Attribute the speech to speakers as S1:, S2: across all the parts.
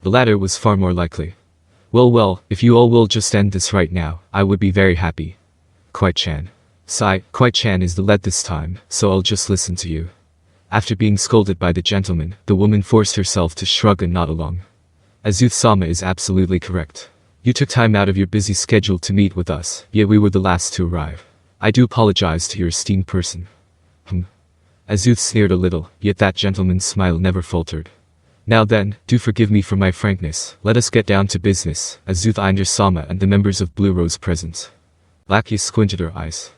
S1: The latter was far more likely. Well, if you all will just end this right now, I would be very happy. Quite-chan. Sigh, Quite-chan is the lead this time, so I'll just listen to you. After being scolded by the gentleman, the woman forced herself to shrug and nod along. Azuth-sama is absolutely correct. You took time out of your busy schedule to meet with us, yet we were the last to arrive. I do apologize to your esteemed person. Azuth sneered a little, yet that gentleman's smile never faltered. Now then, do forgive me for my frankness. Let us get down to business. Azuth Einder-sama and the members of Blue Rose present. Lakyus squinted her eyes.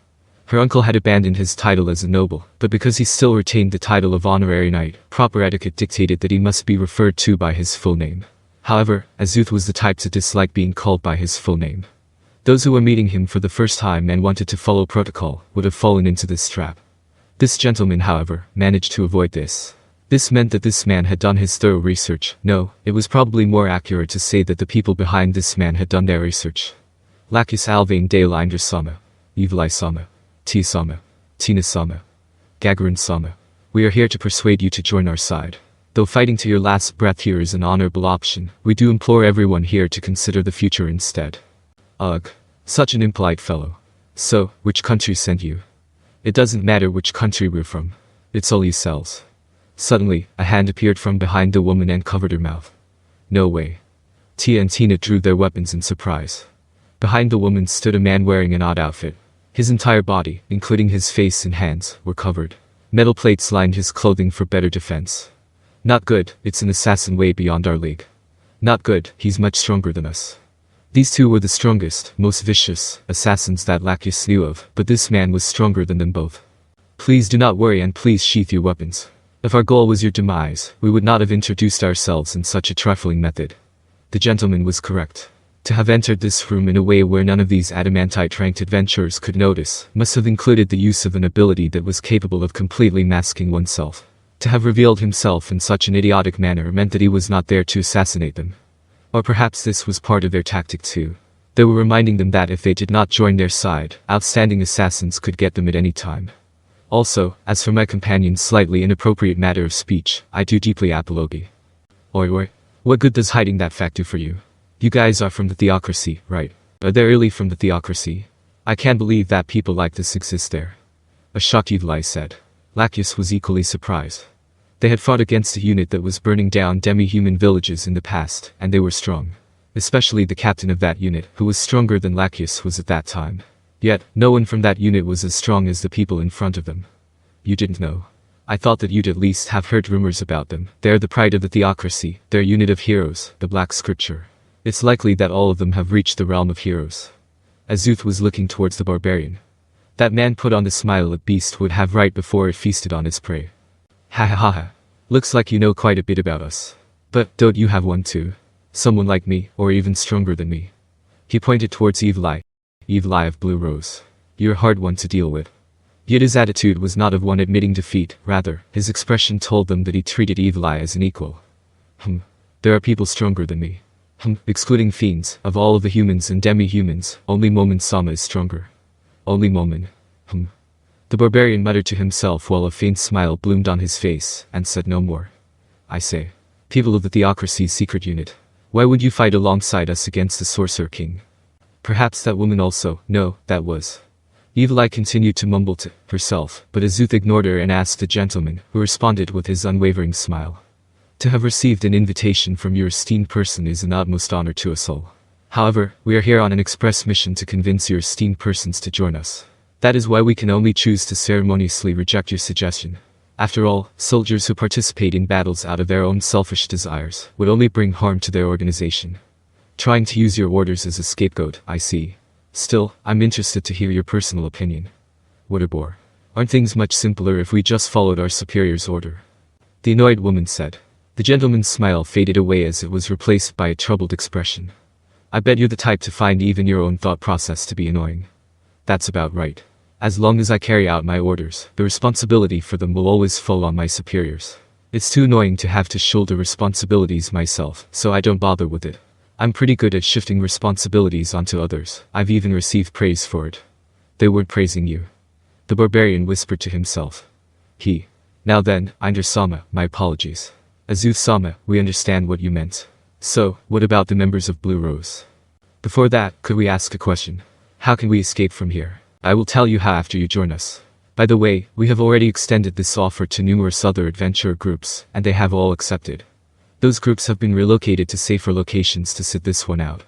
S1: Her uncle had abandoned his title as a noble, but because he still retained the title of honorary knight, proper etiquette dictated that he must be referred to by his full name. However, Azuth was the type to dislike being called by his full name. Those who were meeting him for the first time and wanted to follow protocol would have fallen into this trap. This gentleman, however, managed to avoid this. This meant that this man had done his thorough research. No, it was probably more accurate to say that the people behind this man had done their research. Lakyus Alvane Dale Einder-sama, Evilai-sama, T-sama, Tina-sama, Gagarin-sama. We are here to persuade you to join our side. Though fighting to your last breath here is an honorable option, we do implore everyone here to consider the future instead. Ugh. Such an impolite fellow. So, which country sent you? It doesn't matter which country we're from. It's all yourselves. Suddenly, a hand appeared from behind the woman and covered her mouth. No way. Tia and Tina drew their weapons in surprise. Behind the woman stood a man wearing an odd outfit. His entire body, including his face and hands, were covered. Metal plates lined his clothing for better defense. Not good, it's an assassin way beyond our league. Not good, he's much stronger than us. These two were the strongest, most vicious assassins that Lakyus knew of, but this man was stronger than them both. Please do not worry and please sheath your weapons. If our goal was your demise, we would not have introduced ourselves in such a trifling method. The gentleman was correct. To have entered this room in a way where none of these adamantite-ranked adventurers could notice must have included the use of an ability that was capable of completely masking oneself. To have revealed himself in such an idiotic manner meant that he was not there to assassinate them. Or perhaps this was part of their tactic too. They were reminding them that if they did not join their side, outstanding assassins could get them at any time. Also, as for my companion's slightly inappropriate matter of speech, I do deeply apologize. Oi, what good does hiding that fact do for you? You guys are from the theocracy, right? Are they really from the theocracy? I can't believe that people like this exist there. A shocked Evilai said. Lakyus was equally surprised. They had fought against a unit that was burning down demi-human villages in the past, and they were strong. Especially the captain of that unit, who was stronger than Lakyus was at that time. Yet, no one from that unit was as strong as the people in front of them. You didn't know. I thought that you'd at least have heard rumors about them. They're the pride of the theocracy, their unit of heroes, the Black Scripture. It's likely that all of them have reached the realm of heroes. Azuth was looking towards the barbarian. That man put on the smile a beast would have right before it feasted on its prey. Ha ha ha ha. Looks like you know quite a bit about us. But, don't you have one too? Someone like me, or even stronger than me. He pointed towards Evilai of Blue Rose. You're a hard one to deal with. Yet his attitude was not of one admitting defeat, rather, his expression told them that he treated Evilai as an equal. There are people stronger than me. Excluding fiends, of all of the humans and demi-humans, only Momon-sama is stronger. Only Momon. The barbarian muttered to himself while a faint smile bloomed on his face, and said no more. I say. People of the Theocracy's secret unit. Why would you fight alongside us against the Sorcerer King? Perhaps that woman also. No, that was. Evilai continued to mumble to herself, but Azuth ignored her and asked the gentleman, who responded with his unwavering smile. To have received an invitation from your esteemed person is an utmost honor to us all. However, we are here on an express mission to convince your esteemed persons to join us. That is why we can only choose to ceremoniously reject your suggestion. After all, soldiers who participate in battles out of their own selfish desires would only bring harm to their organization. Trying to use your orders as a scapegoat, I see. Still, I'm interested to hear your personal opinion. What a bore. Aren't things much simpler if we just followed our superior's order? The annoyed woman said. The gentleman's smile faded away as it was replaced by a troubled expression. I bet you're the type to find even your own thought process to be annoying. That's about right. As long as I carry out my orders, the responsibility for them will always fall on my superiors. It's too annoying to have to shoulder responsibilities myself, so I don't bother with it. I'm pretty good at shifting responsibilities onto others. I've even received praise for it. They weren't praising you. The barbarian whispered to himself. Now then, Einder-sama, my apologies. Azuth-sama, we understand what you meant. So, what about the members of Blue Rose? Before that, could we ask a question? How can we escape from here? I will tell you how after you join us. By the way, we have already extended this offer to numerous other adventurer groups, and they have all accepted. Those groups have been relocated to safer locations to sit this one out.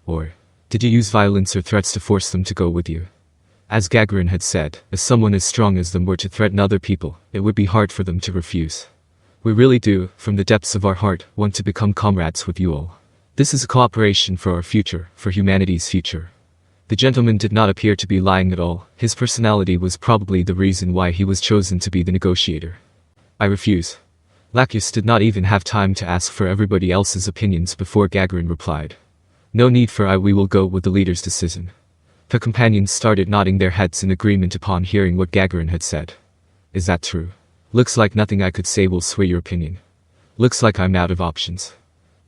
S1: Or, did you use violence or threats to force them to go with you? As Gagarin had said, if someone as strong as them were to threaten other people, it would be hard for them to refuse. We really do, from the depths of our heart, want to become comrades with you all. This is a cooperation for our future, for humanity's future. The gentleman did not appear to be lying at all. His personality was probably the reason why he was chosen to be the negotiator. I refuse. Lakyus did not even have time to ask for everybody else's opinions before Gagarin replied. No need for we will go with the leader's decision. The companions started nodding their heads in agreement upon hearing what Gagarin had said. Is that true? Looks like nothing I could say will sway your opinion. Looks like I'm out of options.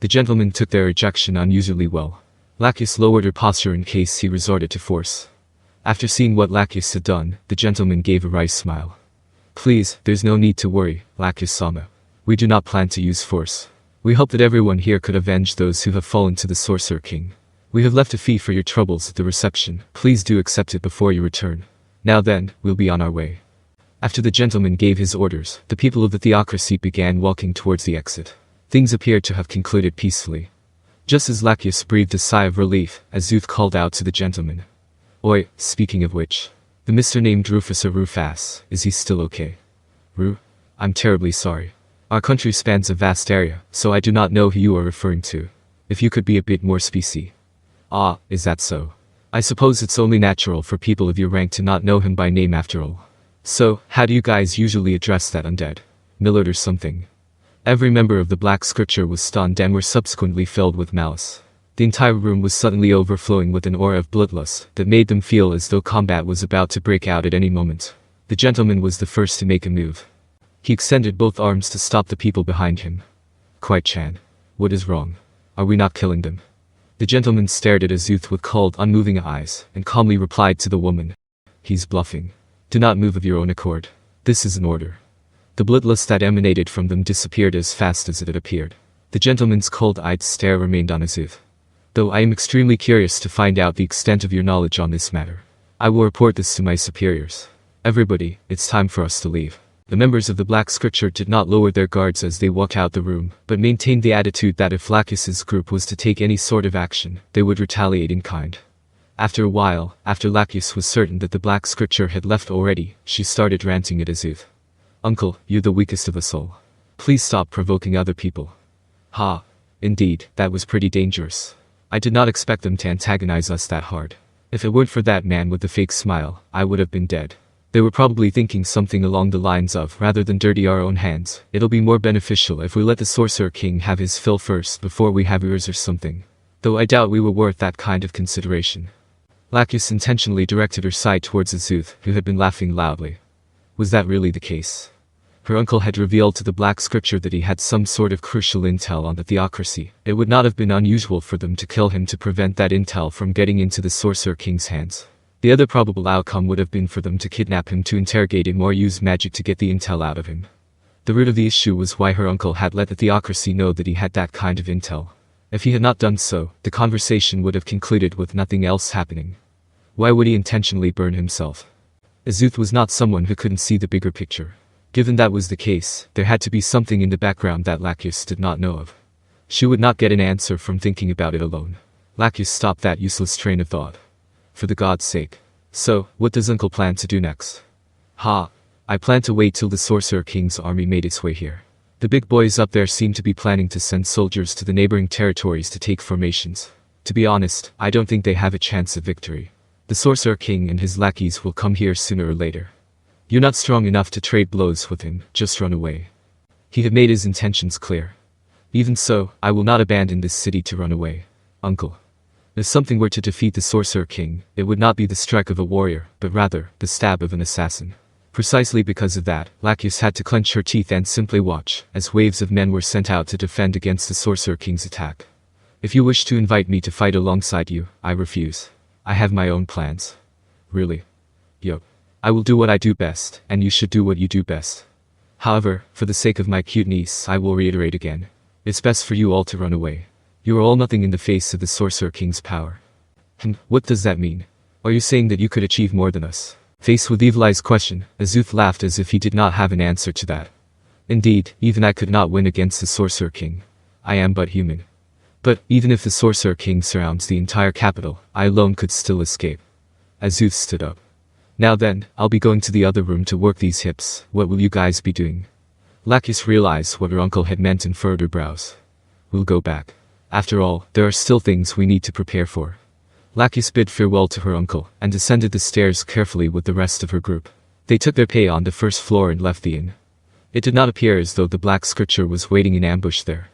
S1: The gentlemen took their rejection unusually well. Lakyus lowered her posture in case he resorted to force. After seeing what Lakyus had done, the gentleman gave a wry smile. Please, there's no need to worry, Lakyus-sama. We do not plan to use force. We hope that everyone here could avenge those who have fallen to the Sorcerer King. We have left a fee for your troubles at the reception. Please do accept it before you return. Now then, we'll be on our way. After the gentleman gave his orders, the people of the theocracy began walking towards the exit. Things appeared to have concluded peacefully. Just as Lakyus breathed a sigh of relief, Azuth called out to the gentleman. Oi, speaking of which, the Mr. named Rufus or Rufas, is he still okay? I'm terribly sorry. Our country spans a vast area, so I do not know who you are referring to. If you could be a bit more specie. Ah, is that so? I suppose it's only natural for people of your rank to not know him by name after all. So, how do you guys usually address that undead? Millard or something? Every member of the Black Scripture was stunned and were subsequently filled with malice. The entire room was suddenly overflowing with an aura of bloodlust that made them feel as though combat was about to break out at any moment. The gentleman was the first to make a move. He extended both arms to stop the people behind him. Chan, what is wrong? Are we not killing them? The gentleman stared at Azuth with cold, unmoving eyes, and calmly replied to the woman. He's bluffing. Do not move of your own accord. This is an order. The bloodlust that emanated from them disappeared as fast as it had appeared. The gentleman's cold-eyed stare remained on Azuth. Though I am extremely curious to find out the extent of your knowledge on this matter. I will report this to my superiors. Everybody, it's time for us to leave. The members of the Black Scripture did not lower their guards as they walked out the room, but maintained the attitude that if Lakyus's group was to take any sort of action, they would retaliate in kind. After a while, after Lakyus was certain that the Black Scripture had left already, she started ranting at Azuth. Uncle, you're the weakest of us all. Please stop provoking other people. Ha. Indeed, that was pretty dangerous. I did not expect them to antagonize us that hard. If it weren't for that man with the fake smile, I would have been dead. They were probably thinking something along the lines of, rather than dirty our own hands, it'll be more beneficial if we let the Sorcerer King have his fill first before we have yours or something. Though I doubt we were worth that kind of consideration. Lakyus intentionally directed her sight towards Azuth, who had been laughing loudly. Was that really the case? Her uncle had revealed to the Black Scripture that he had some sort of crucial intel on the theocracy. It would not have been unusual for them to kill him to prevent that intel from getting into the Sorcerer King's hands. The other probable outcome would have been for them to kidnap him to interrogate him or use magic to get the intel out of him. The root of the issue was why her uncle had let the theocracy know that he had that kind of intel. If he had not done so, the conversation would have concluded with nothing else happening. Why would he intentionally burn himself? Azuth was not someone who couldn't see the bigger picture. Given that was the case, there had to be something in the background that Lakyus did not know of. She would not get an answer from thinking about it alone. Lakyus stopped that useless train of thought. For the god's sake. So, what does Uncle plan to do next? I plan to wait till the Sorcerer King's army made its way here. The big boys up there seem to be planning to send soldiers to the neighboring territories to take formations. To be honest, I don't think they have a chance of victory. The Sorcerer King and his lackeys will come here sooner or later. You're not strong enough to trade blows with him, just run away. He had made his intentions clear. Even so, I will not abandon this city to run away. Uncle. If something were to defeat the Sorcerer King, it would not be the strike of a warrior, but rather, the stab of an assassin. Precisely because of that, Lakyus had to clench her teeth and simply watch, as waves of men were sent out to defend against the Sorcerer King's attack. If you wish to invite me to fight alongside you, I refuse. I have my own plans. Really? Yup. I will do what I do best, and you should do what you do best. However, for the sake of my cute niece, I will reiterate again. It's best for you all to run away. You are all nothing in the face of the Sorcerer King's power. And what does that mean? Are you saying that you could achieve more than us? Faced with Evil Eye's question, Azuth laughed as if he did not have an answer to that. Indeed, even I could not win against the Sorcerer King. I am but human. But, even if the Sorcerer King surrounds the entire capital, I alone could still escape. Azuth stood up. Now then, I'll be going to the other room to work these hips. What will you guys be doing? Lakyus realized what her uncle had meant and furrowed her brows. We'll go back. After all, there are still things we need to prepare for. Lakyus bid farewell to her uncle, and descended the stairs carefully with the rest of her group. They took their pay on the first floor and left the inn. It did not appear as though the Black Scripture was waiting in ambush there.